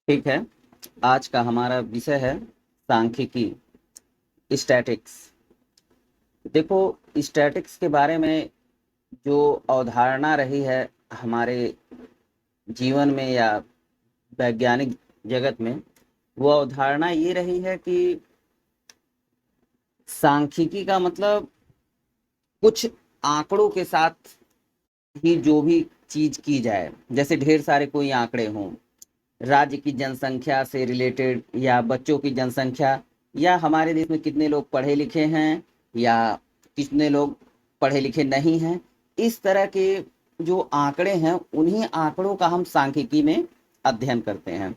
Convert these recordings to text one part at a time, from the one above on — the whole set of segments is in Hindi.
ठीक है। आज का हमारा विषय है सांख्यिकी, स्टैटिक्स। देखो, स्टैटिक्स के बारे में जो अवधारणा रही है हमारे जीवन में या वैज्ञानिक जगत में, वो अवधारणा ये रही है कि सांख्यिकी का मतलब कुछ आंकड़ों के साथ ही जो भी चीज की जाए, जैसे ढेर सारे कोई आंकड़े हों, राज्य की जनसंख्या से रिलेटेड या बच्चों की जनसंख्या, या हमारे देश में कितने लोग पढ़े लिखे हैं या कितने लोग पढ़े लिखे नहीं हैं। इस तरह के जो आंकड़े हैं, उन्हीं आंकड़ों का हम सांख्यिकी में अध्ययन करते हैं।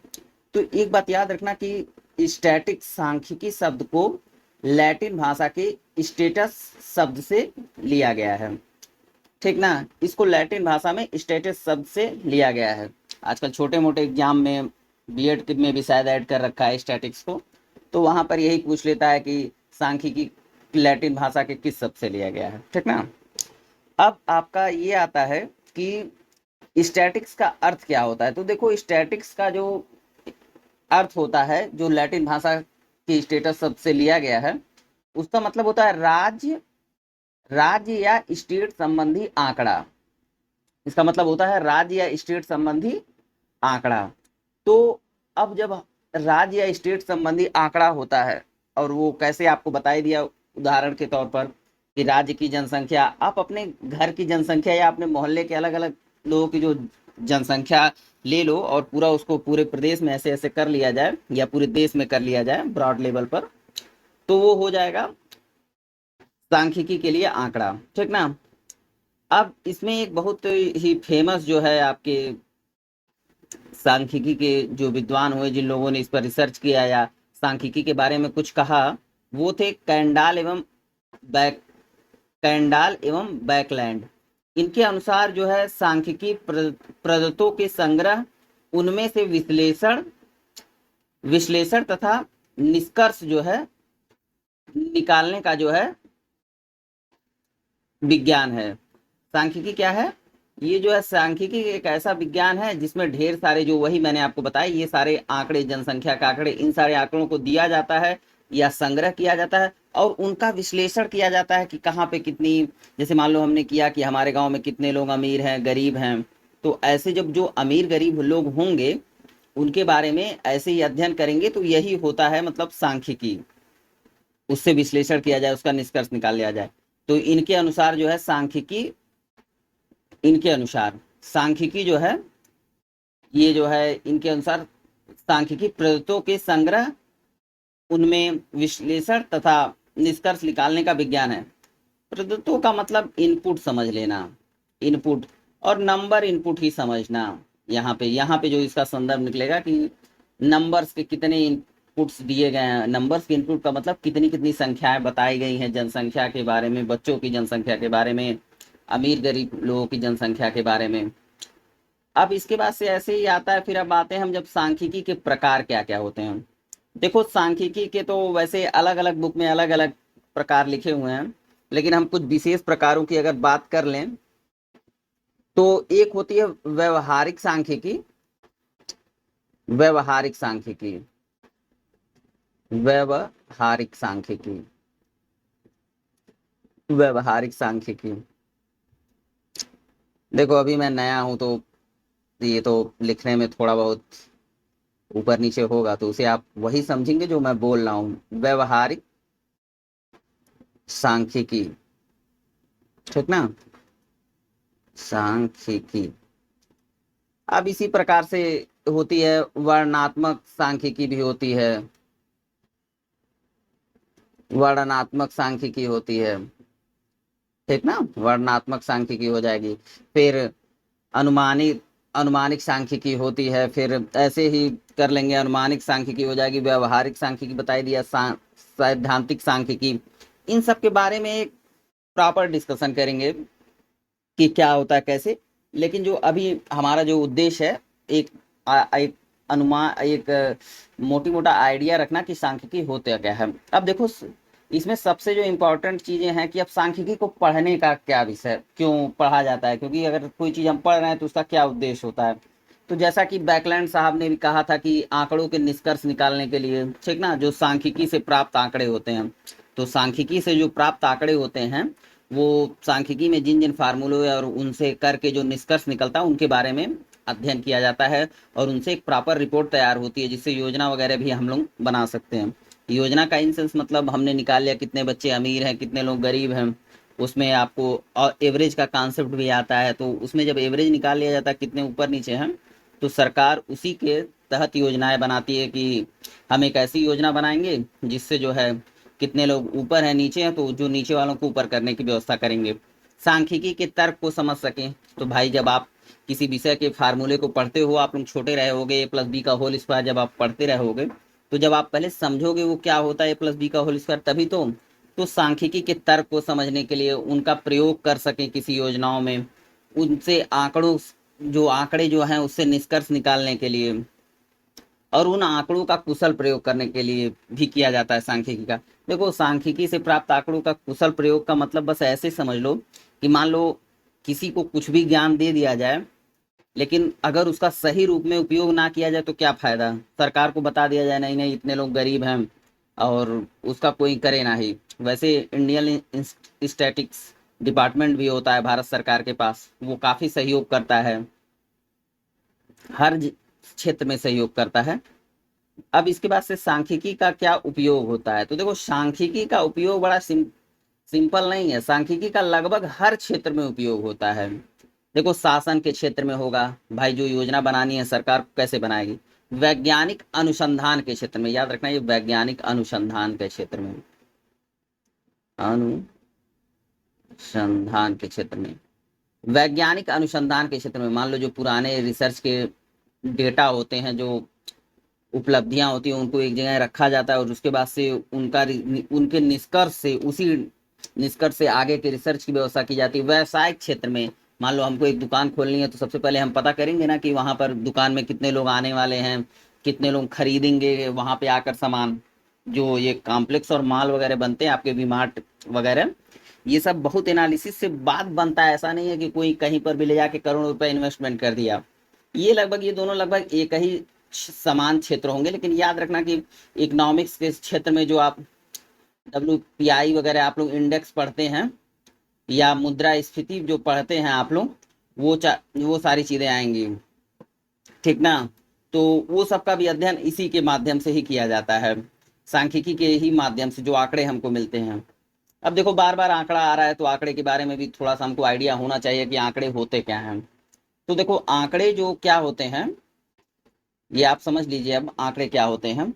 तो एक बात याद रखना कि स्टैटिक सांख्यिकी शब्द को लैटिन भाषा के स्टेटस शब्द से लिया गया है। ठीक ना, इसको लैटिन भाषा में स्टेटस शब्द से लिया गया है। आजकल छोटे मोटे एग्जाम में, बीएड में भी शायद ऐड कर रखा है स्टैटिक्स को, तो वहां पर यही पूछ लेता है कि सांख्यिकी लैटिन भाषा के किस शब्द से लिया गया है। ठीक ना। अब आपका ये आता है कि स्टैटिक्स का अर्थ क्या होता है। तो देखो, स्टैटिक्स का जो अर्थ होता है, जो लैटिन भाषा के स्टेटस शब्द से लिया गया है, उसका मतलब होता है राज्य राज्य या स्टेट संबंधी आंकड़ा। इसका मतलब होता है राज्य या स्टेट संबंधी आंकड़ा। तो अब जब राज्य या स्टेट संबंधी आंकड़ा होता है, और वो कैसे आपको बताई दिया उदाहरण के तौर पर कि राज्य की जनसंख्या, आप अपने घर की जनसंख्या या अपने मोहल्ले के अलग अलग लोगों की जो जनसंख्या ले लो और पूरा उसको पूरे प्रदेश में ऐसे ऐसे कर लिया जाए या पूरे देश में कर लिया जाए ब्रॉड लेवल पर, तो वो हो जाएगा सांख्यिकी के लिए आंकड़ा। ठीक ना। अब इसमें एक बहुत ही फेमस जो है आपके सांख्यिकी के जो विद्वान हुए, जिन लोगों ने इस पर रिसर्च किया या सांख्यिकी के बारे में कुछ कहा, वो थे कैंडाल एवं बैकलैंड। इनके अनुसार जो है सांख्यिकी प्रदत्तों के संग्रह, उनमें से विश्लेषण विश्लेषण तथा निष्कर्ष जो है निकालने का जो है विज्ञान है। सांख्यिकी क्या है? ये जो है सांख्यिकी एक ऐसा विज्ञान है जिसमें ढेर सारे, जो वही मैंने आपको बताया, ये सारे आंकड़े, जनसंख्या के आंकड़े, इन सारे आंकड़ों को दिया जाता है या संग्रह किया जाता है और उनका विश्लेषण किया जाता है कि कहाँ पे कितनी, जैसे मान लो हमने किया कि हमारे गांव में कितने लोग अमीर हैं, गरीब हैं, तो ऐसे जब जो अमीर गरीब लोग होंगे उनके बारे में ऐसे ही अध्ययन करेंगे, तो यही होता है मतलब सांख्यिकी। उससे विश्लेषण किया जाए, उसका निष्कर्ष निकाल लिया जाए। तो इनके अनुसार जो है सांख्यिकी जो है, ये जो है इनके अनुसार सांख्यिकी प्रदत्तों के संग्रह, उनमें विश्लेषण तथा निष्कर्ष निकालने का विज्ञान है। प्रदत्तों का मतलब इनपुट समझ लेना, इनपुट और नंबर इनपुट ही समझना। यहाँ पे जो इसका संदर्भ निकलेगा कि नंबर्स के कितने इनपुट्स दिए गए हैं। नंबर्स के इनपुट का मतलब कितनी कितनी संख्याएं बताई गई हैं जनसंख्या के बारे में, बच्चों की जनसंख्या के बारे में, अमीर गरीब लोगों की जनसंख्या के बारे में। अब इसके बाद से ऐसे ही आता है, फिर अब आते हैं हम जब सांख्यिकी के प्रकार क्या क्या होते हैं। देखो, सांख्यिकी के तो वैसे अलग अलग बुक में अलग अलग प्रकार लिखे हुए हैं, लेकिन हम कुछ विशेष प्रकारों की अगर बात कर लें, तो एक होती है व्यवहारिक सांख्यिकी। व्यवहारिक सांख्यिकी व्यवहारिक सांख्यिकी व्यवहारिक सांख्यिकी। देखो, अभी मैं नया हूं तो ये तो लिखने में थोड़ा बहुत ऊपर नीचे होगा, तो उसे आप वही समझेंगे जो मैं बोल रहा हूं। व्यवहारिक सांख्यिकी। ठीक ना। सांख्यिकी अब इसी प्रकार से होती है। वर्णनात्मक सांख्यिकी भी होती है, वर्णनात्मक सांख्यिकी होती है। ठीक ना, वर्णनात्मक सांख्यिकी हो जाएगी। फिर अनुमानित अनुमानिक सांख्यिकी होती है। फिर ऐसे ही कर लेंगे, अनुमानिक सांख्यिकी हो जाएगी, व्यवहारिक सांख्यिकी बताई दिया, सैद्धांतिक सांख्यिकी। इन सब के बारे में एक प्रॉपर डिस्कशन करेंगे कि क्या होता है, कैसे। लेकिन जो अभी हमारा जो उद्देश्य है, एक एक अनुमान, एक मोटी मोटा आइडिया रखना कि सांख्यिकी होता क्या है। अब देखो, इसमें सबसे जो इम्पोर्टेंट चीजें हैं कि अब सांख्यिकी को पढ़ने का क्या विषय, क्यों पढ़ा जाता है, क्योंकि अगर कोई चीज हम पढ़ रहे हैं तो उसका क्या उद्देश्य होता है। तो जैसा कि बैकलैंड साहब ने भी कहा था कि आंकड़ों के निष्कर्ष निकालने के लिए, ठीक ना, जो सांख्यिकी से प्राप्त आंकड़े होते हैं, तो सांख्यिकी से जो प्राप्त आंकड़े होते हैं वो सांख्यिकी में जिन जिन फार्मूले और उनसे करके जो निष्कर्ष निकलता है उनके बारे में अध्ययन किया जाता है और उनसे एक प्रॉपर रिपोर्ट तैयार होती है, जिससे योजना वगैरह भी हम लोग बना सकते हैं। योजना का इन सेंस मतलब हमने निकाल लिया कितने बच्चे अमीर हैं, कितने लोग गरीब हैं, उसमें आपको और एवरेज का कॉन्सेप्ट भी आता है। तो उसमें जब एवरेज निकाल लिया जाता है कितने ऊपर नीचे हैं, तो सरकार उसी के तहत योजनाएं बनाती है कि हम एक ऐसी योजना बनाएंगे जिससे जो है कितने लोग ऊपर हैं नीचे हैं, तो जो नीचे वालों को ऊपर करने की व्यवस्था करेंगे। सांख्यिकी के तर्क को समझ सकें, तो भाई जब आप किसी विषय के फार्मूले को पढ़ते हो, आप लोग छोटे रहे होगे, A+B का होल स्क्वायर जब आप पढ़ते रहोगे, तो जब आप पहले समझोगे वो क्या होता है A+B का होल स्क्वायर, तभी तो सांख्यिकी के तर्क को समझने के लिए उनका प्रयोग कर सकें किसी योजनाओं में, उनसे आंकड़ों जो आंकड़े जो हैं उससे निष्कर्ष निकालने के लिए और उन आंकड़ों का कुशल प्रयोग करने के लिए भी किया जाता है सांख्यिकी का। देखो सांख्यिकी से प्राप्त आंकड़ों का कुशल प्रयोग का मतलब बस ऐसे समझ लो कि मान लो किसी को कुछ भी ज्ञान दे दिया जाए, लेकिन अगर उसका सही रूप में उपयोग ना किया जाए तो क्या फायदा। सरकार को बता दिया जाए नहीं नहीं इतने लोग गरीब हैं और उसका कोई करे ना ही। वैसे इंडियन स्टैटिक्स डिपार्टमेंट भी होता है भारत सरकार के पास, वो काफी सहयोग करता है, हर क्षेत्र में सहयोग करता है। अब इसके बाद से सांख्यिकी का क्या उपयोग होता है, तो देखो सांख्यिकी का उपयोग बड़ा सिंपल नहीं है। सांख्यिकी का लगभग हर क्षेत्र में उपयोग होता है। देखो शासन के क्षेत्र में होगा, भाई जो योजना बनानी है सरकार को कैसे बनाएगी। वैज्ञानिक अनुसंधान के क्षेत्र में, याद रखना ये वैज्ञानिक अनुसंधान के क्षेत्र में, अनुसंधान के क्षेत्र में, वैज्ञानिक अनुसंधान के क्षेत्र में मान लो जो पुराने रिसर्च के डेटा होते हैं, जो उपलब्धियां होती हैं, उनको एक जगह रखा जाता है और उसके बाद से उनके निष्कर्ष से, उसी निष्कर्ष से आगे के रिसर्च की व्यवस्था की जाती है। व्यवसायिक क्षेत्र में मान लो हमको एक दुकान खोलनी है, तो सबसे पहले हम पता करेंगे ना कि वहां पर दुकान में कितने लोग आने वाले हैं, कितने लोग खरीदेंगे वहां पे आकर सामान, जो ये कॉम्प्लेक्स और मॉल वगैरह बनते हैं आपके वी-मार्ट वगैरह, ये सब बहुत एनालिसिस से बाद बनता है। ऐसा नहीं है कि कोई कहीं पर भी ले जाके करोड़ों रुपए इन्वेस्टमेंट कर दिया। ये दोनों लगभग एक ही समान क्षेत्र होंगे, लेकिन याद रखना कि इकोनॉमिक्स के क्षेत्र में जो आप WPI वगैरह आप लोग इंडेक्स पढ़ते हैं या मुद्रा स्फीति जो पढ़ते हैं आप लोग, वो सारी चीजें आएंगी, ठीक ना। तो वो सबका भी अध्ययन इसी के माध्यम से ही किया जाता है, सांख्यिकी के ही माध्यम से जो आंकड़े हमको मिलते हैं। अब देखो बार बार आंकड़ा आ रहा है, तो आंकड़े के बारे में भी थोड़ा सा हमको आइडिया होना चाहिए कि आंकड़े होते क्या हैं। तो देखो आंकड़े जो क्या होते हैं ये आप समझ लीजिए। अब आंकड़े क्या होते हैं,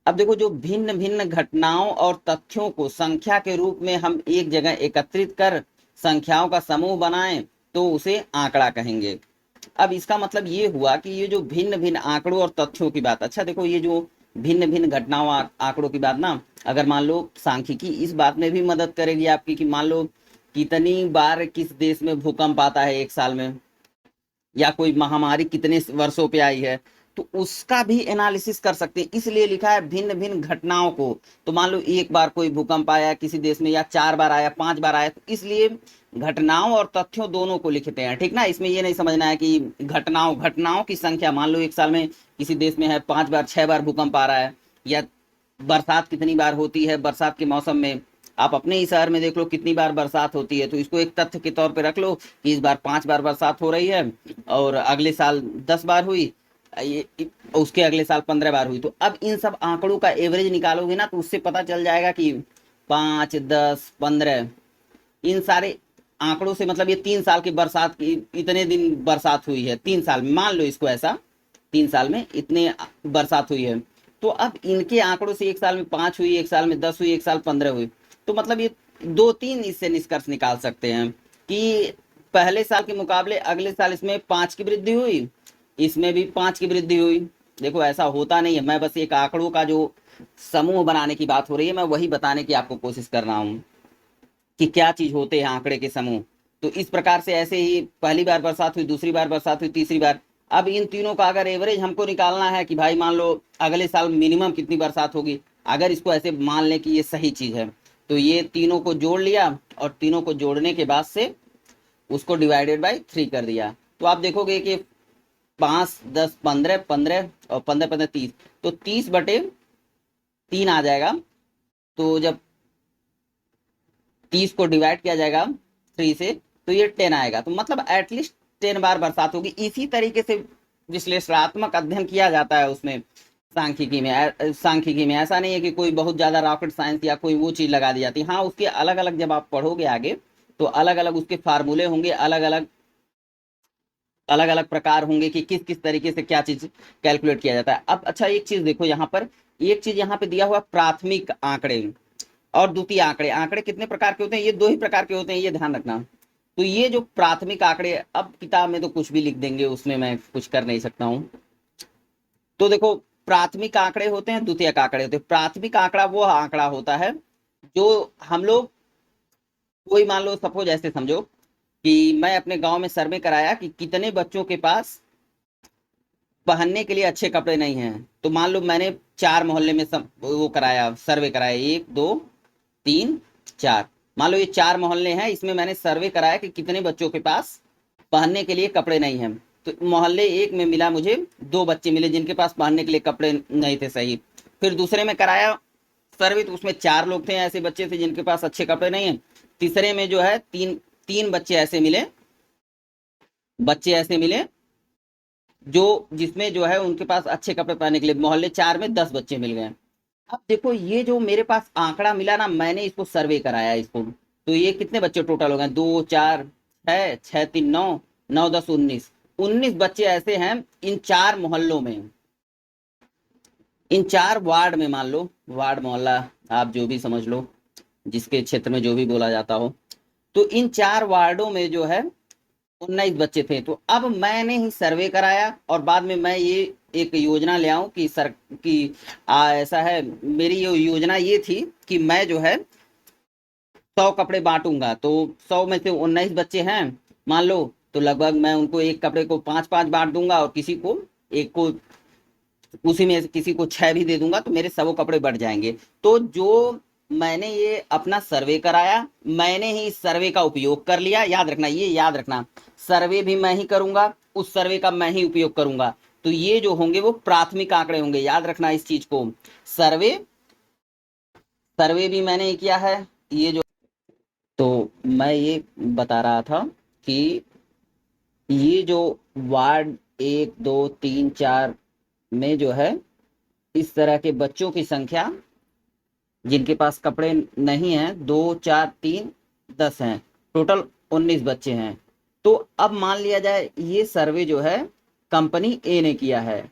अब देखो जो भिन्न भिन्न घटनाओं और तथ्यों को संख्या के रूप में हम एक जगह एकत्रित कर संख्याओं का समूह बनाएं तो उसे आंकड़ा कहेंगे। अब इसका मतलब ये हुआ कि ये जो भिन्न भिन्न आंकड़ों और तथ्यों की बात, अच्छा देखो ये जो भिन्न भिन्न घटनाओं आंकड़ों की बात ना, अगर मान लो सांख्यिकी इस बात में भी मदद करेगी आपकी कि मान लो कितनी बार किस देश में भूकंप आता है एक साल में, या कोई महामारी कितने वर्षों पे आई है, तो उसका भी एनालिसिस कर सकते हैं। इसलिए लिखा है भिन्न भिन्न घटनाओं को। तो मान लो एक बार कोई भूकंप आया किसी देश में, या 4 बार आया, 5 बार आया, तो इसलिए घटनाओं और तथ्यों दोनों को लिखते हैं, ठीक ना। इसमें ये नहीं समझना है कि घटनाओं की संख्या, मान लो एक साल में किसी देश में है 5 बार 6 बार भूकंप आ रहा है, या बरसात कितनी बार होती है बरसात के मौसम में, आप अपने ही शहर में देख लो कितनी बार बरसात होती है, तो इसको एक तथ्य के तौर पे रख लो कि इस बार 5 बार बरसात हो रही है और अगले साल 10 बार हुई, उसके अगले साल 15 बार हुई। तो अब इन सब आंकड़ों का एवरेज निकालोगे ना, तो उससे पता चल जाएगा कि 5, 10, 15 इन सारे आंकड़ों से, मतलब ये 3 साल की बरसात की इतने दिन बरसात हुई है 3 साल में, मान लो इसको ऐसा 3 साल में इतने बरसात हुई है। तो अब इनके आंकड़ों से एक साल में 5 हुई, एक साल में 10 हुई, एक साल 15 हुई, तो मतलब ये 2-3 इससे निष्कर्ष निकाल सकते हैं कि पहले साल के मुकाबले अगले साल इसमें 5 की वृद्धि हुई, इसमें भी 5 की वृद्धि हुई। देखो ऐसा होता नहीं है, मैं बस एक आंकड़ों का जो समूह बनाने की बात हो रही है, मैं वही बताने की आपको कोशिश कर रहा हूँ कि क्या चीज होते हैं आंकड़े के समूह। तो इस प्रकार से ऐसे ही पहली बार बरसात हुई, दूसरी बार बरसात हुई, तीसरी बार, अब इन तीनों का अगर एवरेज हमको निकालना है कि भाई मान लो अगले साल मिनिमम कितनी बरसात होगी, अगर इसको ऐसे मान लें कि ये सही चीज है, तो ये तीनों को जोड़ लिया और तीनों को जोड़ने के बाद से उसको डिवाइडेड बाय 3 कर दिया, तो आप देखोगे कि 5, 10, 15, 15 और 15, 15, 30, तो 30/3 आ जाएगा। तो जब 30 को डिवाइड किया जाएगा 3 से, तो ये 10 आएगा। तो मतलब एटलीस्ट 10 बार बरसात होगी। इसी तरीके से विश्लेषणात्मक अध्ययन किया जाता है उसमें, सांख्यिकी में ऐसा नहीं है कि कोई बहुत ज्यादा रॉकेट साइंस या कोई वो चीज लगा दी जाती है। हाँ, उसके अलग अलग जब आप पढ़ोगे आगे, तो अलग अलग उसके फार्मूले होंगे, अलग अलग प्रकार होंगे कि किस किस तरीके से क्या चीज कैलकुलेट किया जाता है। अब अच्छा, एक चीज देखो यहाँ पर, एक चीज यहाँ पे दिया हुआ प्राथमिक आंकड़े और द्वितीय आंकड़े। आंकड़े कितने प्रकार के होते हैं? ये 2 ही प्रकार के होते हैं, ये ध्यान रखना। तो ये जो प्राथमिक आंकड़े, अब किताब में तो कुछ भी लिख देंगे, उसमें मैं कुछ कर नहीं सकता हूँ। तो देखो, प्राथमिक आंकड़े होते हैं, द्वितीयक आंकड़े होते हैं। प्राथमिक आंकड़ा वो आंकड़ा होता है जो हम लोग, कोई मान लो सपोज ऐसे समझो कि मैं अपने गांव में सर्वे कराया कि कितने बच्चों के पास पहनने के लिए अच्छे कपड़े नहीं हैं। तो मान लो मैंने 4 मोहल्ले में वो कराया, सर्वे कराया, 1, 2, 3, 4। मान लो ये 4 मोहल्ले हैं, इसमें मैंने सर्वे कराया कि कितने बच्चों के पास पहनने के लिए कपड़े नहीं हैं। तो मोहल्ले 1 में मिला मुझे 2 बच्चे मिले जिनके पास पहनने के लिए कपड़े नहीं थे सही। फिर दूसरे में कराया सर्वे, तो उसमें 4 लोग थे, ऐसे बच्चे थे जिनके पास अच्छे कपड़े नहीं है। तीसरे में जो है तीन तीन बच्चे ऐसे मिले जो जिसमें जो है उनके पास अच्छे कपड़े पहनने के लिए, मोहल्ले 4 में 10 बच्चे मिल गए। अब देखो, ये जो मेरे पास आंकड़ा मिला ना, मैंने इसको सर्वे कराया इसको, तो ये कितने बच्चे टोटल हो गए? 2, 4, 6, 6, 3, 9, 9, 10, 19, 19 बच्चे ऐसे हैं इन 4 मोहल्लों में, इन 4 वार्ड में। मान लो वार्ड, मोहल्ला, आप जो भी समझ लो, जिसके क्षेत्र में जो भी बोला जाता हो। तो इन 4 वार्डों में जो है 19 बच्चे थे। तो अब मैंने ही सर्वे कराया और बाद में मैं ये एक योजना ले आऊं कि सर कि ऐसा है, मेरी ये योजना ये थी कि मैं जो है 100 कपड़े बांटूंगा। तो 100 में से 19 बच्चे हैं मान लो, तो लगभग मैं उनको एक कपड़े को 5-5 बांट दूंगा और किसी को एक को, उसी में से किसी को 6 भी दे दूंगा, तो मेरे 100 कपड़े बढ़ जाएंगे। तो जो मैंने ये अपना सर्वे कराया, मैंने ही इस सर्वे का उपयोग कर लिया। याद रखना, ये याद रखना, सर्वे भी मैं ही करूंगा, उस सर्वे का मैं ही उपयोग करूंगा। तो ये जो होंगे वो प्राथमिक आंकड़े होंगे, याद रखना इस चीज को। सर्वे सर्वे भी मैंने ही किया है, ये जो, तो मैं ये बता रहा था कि ये जो वार्ड 1, 2, 3, 4 में जो है इस तरह के बच्चों की संख्या जिनके पास कपड़े नहीं हैं, 2, 4, 3, 10 हैं, टोटल 19 बच्चे हैं। तो अब मान लिया जाए ये सर्वे जो है कंपनी ए ने किया है,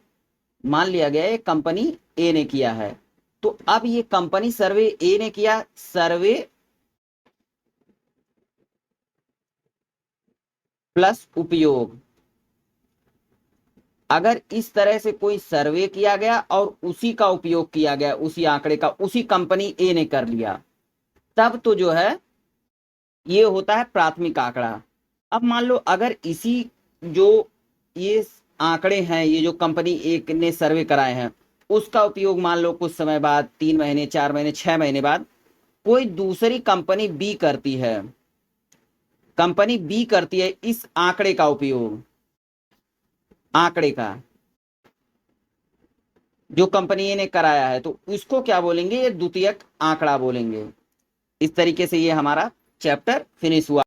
मान लिया गया ये कंपनी ए ने किया है। तो अब ये कंपनी सर्वे ए ने किया, सर्वे प्लस उपयोग। अगर इस तरह से कोई सर्वे किया गया और उसी का उपयोग किया गया, उसी आंकड़े का उसी कंपनी ए ने कर लिया, तब तो जो है ये होता है प्राथमिक आंकड़ा। अब मान लो अगर इसी जो ये आंकड़े हैं, ये जो कंपनी एक ने सर्वे कराए हैं, उसका उपयोग मान लो कुछ समय बाद, 3 महीने, 4 महीने, 6 महीने बाद कोई दूसरी कंपनी बी करती है, कंपनी बी करती है इस आंकड़े का उपयोग, आंकड़े का जो कंपनी ए ने कराया है, तो इसको क्या बोलेंगे? ये द्वितीयक आंकड़ा बोलेंगे। इस तरीके से ये हमारा चैप्टर फिनिश हुआ।